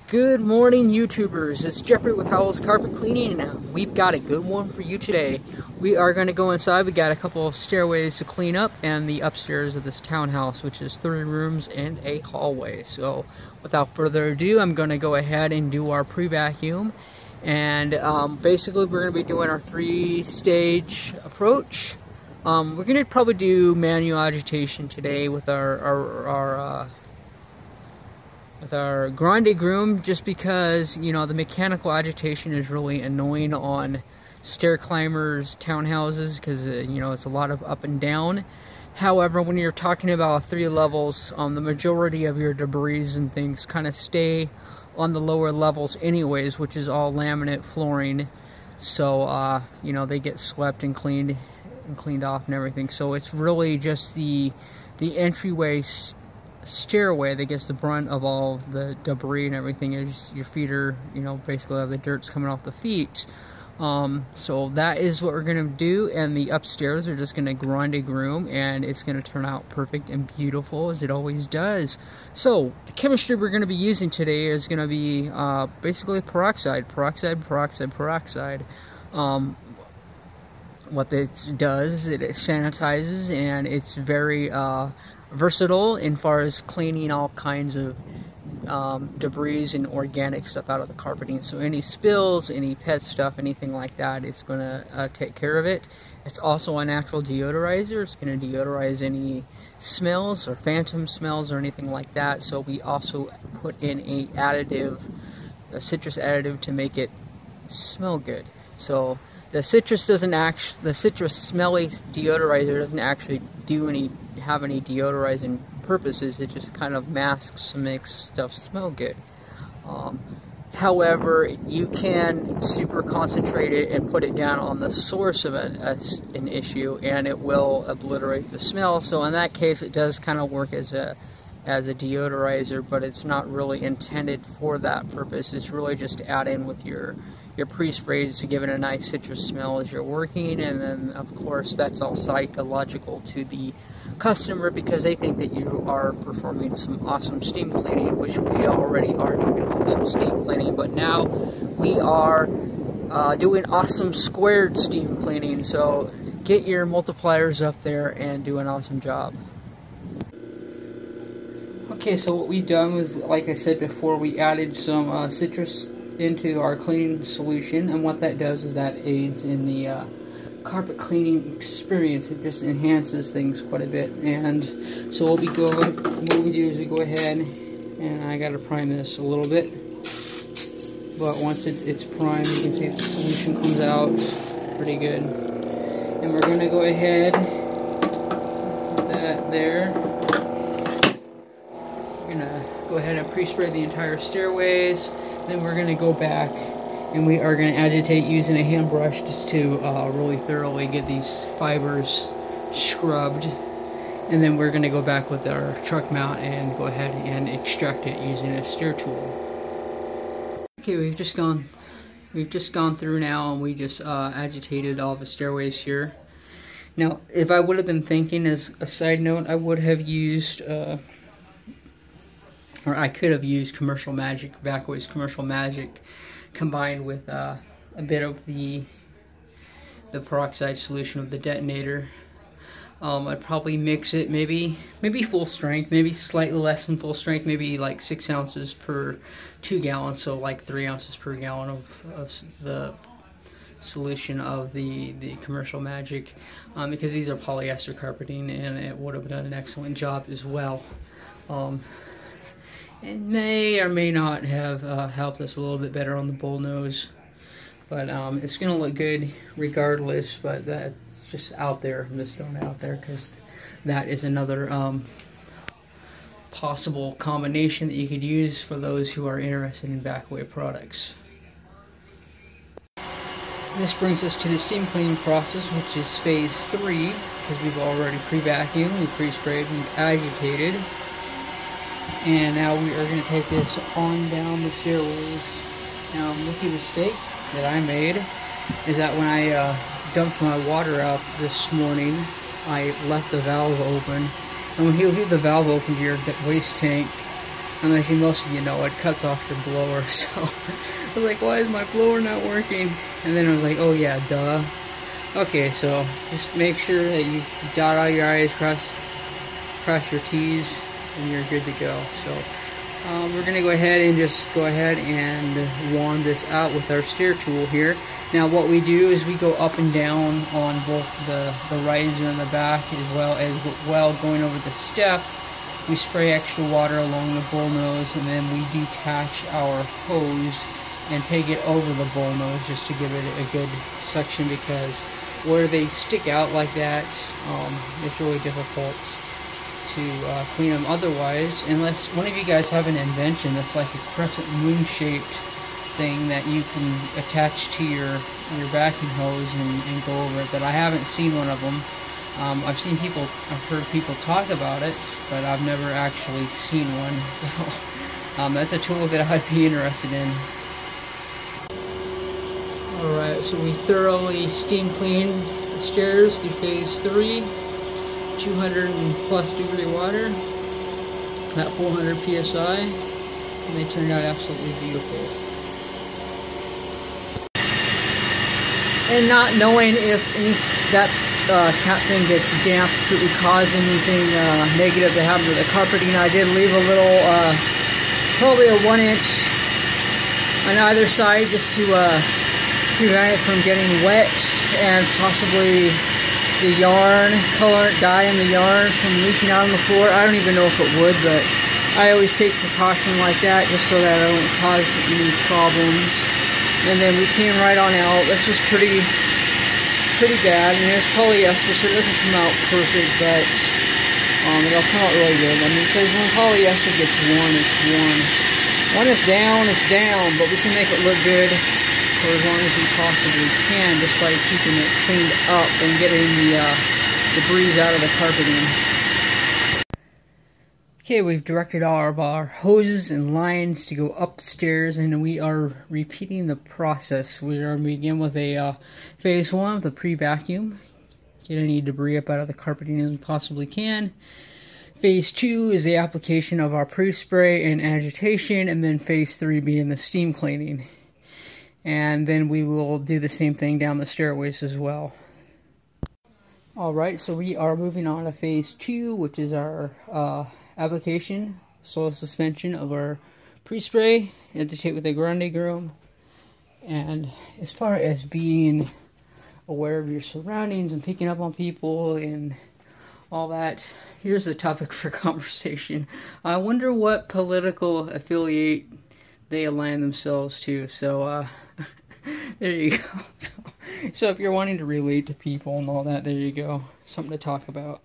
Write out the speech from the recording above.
Good morning, YouTubers. It's Jeffrey with Howells Carpet Cleaning, and we've got a good one for you today. We are going to go inside. We got a couple of stairways to clean up, and the upstairs of this townhouse, which is 3 rooms and a hallway. So, without further ado, I'm going to go ahead and do our pre-vacuum. And basically, we're going to be doing our 3-stage approach. We're going to probably do manual agitation today with our grande groom, just because, you know, the mechanical agitation is really annoying on stair climbers, townhouses, because, you know, it's a lot of up and down. However, when you're talking about 3 levels, the majority of your debris and things kind of stay on the lower levels anyways, which is all laminate flooring. So, you know, they get swept and cleaned off and everything. So it's really just the entryway stairway that gets the brunt of all the debris and everything. Is your feet are, you know, basically all the dirt's coming off the feet. So that is what we're gonna do, and the upstairs are just gonna grande groom, and it's gonna turn out perfect and beautiful as it always does. So the chemistry we're gonna be using today is gonna be basically peroxide. What it does is it sanitizes, and it's very versatile in far as cleaning all kinds of debris and organic stuff out of the carpeting. So any spills, any pet stuff, anything like that, it's going to take care of it. It's also a natural deodorizer. It's going to deodorize any smells or phantom smells or anything like that. So we also put in a citrus additive to make it smell good. So the citrus smelly deodorizer doesn't actually have any deodorizing purposes. It just kind of masks and makes stuff smell good. However, you can super concentrate it and put it down on the source of an issue, and it will obliterate the smell. So in that case, it does kind of work as a deodorizer, but it's not really intended for that purpose. It's really just to add in with your pre-sprays to give it a nice citrus smell as you're working. And then of course that's all psychological to the customer, because they think that you are performing some awesome steam cleaning, which we already are doing awesome steam cleaning, but now we are doing awesome squared steam cleaning. So get your multipliers up there and do an awesome job. Okay, so what we've done was, like I said before, we added some citrus into our cleaning solution, and what that does is that aids in the carpet cleaning experience. It just enhances things quite a bit. And so what we do is we go ahead, and I gotta prime this a little bit, but once it's primed, you can see the solution comes out pretty good. And we're gonna go ahead, put that there. We're gonna go ahead and pre-spray the entire stairways. Then we're going to go back and we are going to agitate using a hand brush just to really thoroughly get these fibers scrubbed. And then we're going to go back with our truck mount and go ahead and extract it using a stair tool. Okay, we've just gone through now, and we just agitated all the stairways here. Now, if I would have been thinking, as a side note, I would have used or I could have used Commercial Magic, Vacaway's Commercial Magic, combined with a bit of the peroxide solution of the detonator. I'd probably mix it maybe full strength, maybe slightly less than full strength, maybe like 6 ounces per 2 gallons, so like 3 ounces per gallon of the solution of the Commercial Magic, because these are polyester carpeting, and it would have done an excellent job as well. It may or may not have helped us a little bit better on the bull nose, but it's going to look good regardless. But that's just out there. I'm just throwing it out there because that is another possible combination that you could use for those who are interested in Vacaway products. This brings us to the steam cleaning process, which is phase 3, because we've already pre-vacuumed, we pre-sprayed, we've agitated. And now we are going to take this on down the stairways. Now, a rookie mistake that I made is that when I dumped my water out this morning, I left the valve open. And when you leave the valve open to your waste tank, And as most of you know, it cuts off your blower. So I was like, why is my blower not working? And then I was like, oh yeah, duh. Okay, so just make sure that you dot all your I's, cross your T's, and you're good to go. So we're going to go ahead and wand this out with our stair tool here. Now what we do is we go up and down on both the riser and the back, as well going over the step. We spray extra water along the bull nose, and then we detach our hose and take it over the bull nose just to give it a good suction, because where they stick out like that, it's really difficult to clean them otherwise, unless one of you guys have an invention that's like a crescent moon shaped thing that you can attach to your vacuum hose and go over it. But I haven't seen one of them. I've heard people talk about it, but I've never actually seen one. So that's a tool that I'd be interested in. Alright, so we thoroughly steam cleaned the stairs through phase 3, 200+ degree water, about 400 psi, and they turned out absolutely beautiful. And not knowing if that cap thing gets damp, if it would cause anything negative to happen to the carpeting, I did leave a little, probably a 1 inch on either side, just to prevent it from getting wet, and possibly the yarn, color dye in the yarn from leaking out on the floor. I don't even know if it would, but I always take precaution like that just so that I don't cause any problems. And then we came right on out. This was pretty bad. I mean, it's polyester, so it doesn't come out perfect, but it'll come out really good. I mean, because when polyester gets worn, it's worn. When it's down, but we can make it look good for as long as we possibly can, just by keeping it cleaned up and getting the debris out of the carpeting. Okay, we've directed all of our hoses and lines to go upstairs, and we are repeating the process. We are begin with a phase 1 with a pre-vacuum, get any debris up out of the carpeting as we possibly can. Phase 2 is the application of our pre-spray and agitation, and then phase 3 being the steam cleaning. And then we will do the same thing down the stairways as well. Alright, so we are moving on to phase 2, which is our application, slow suspension of our pre-spray, agitate with a grande groom. And as far as being aware of your surroundings and picking up on people and all that, here's a topic for conversation. I wonder what political affiliate they align themselves to. So there you go. So if you're wanting to relate to people and all that, there you go. Something to talk about.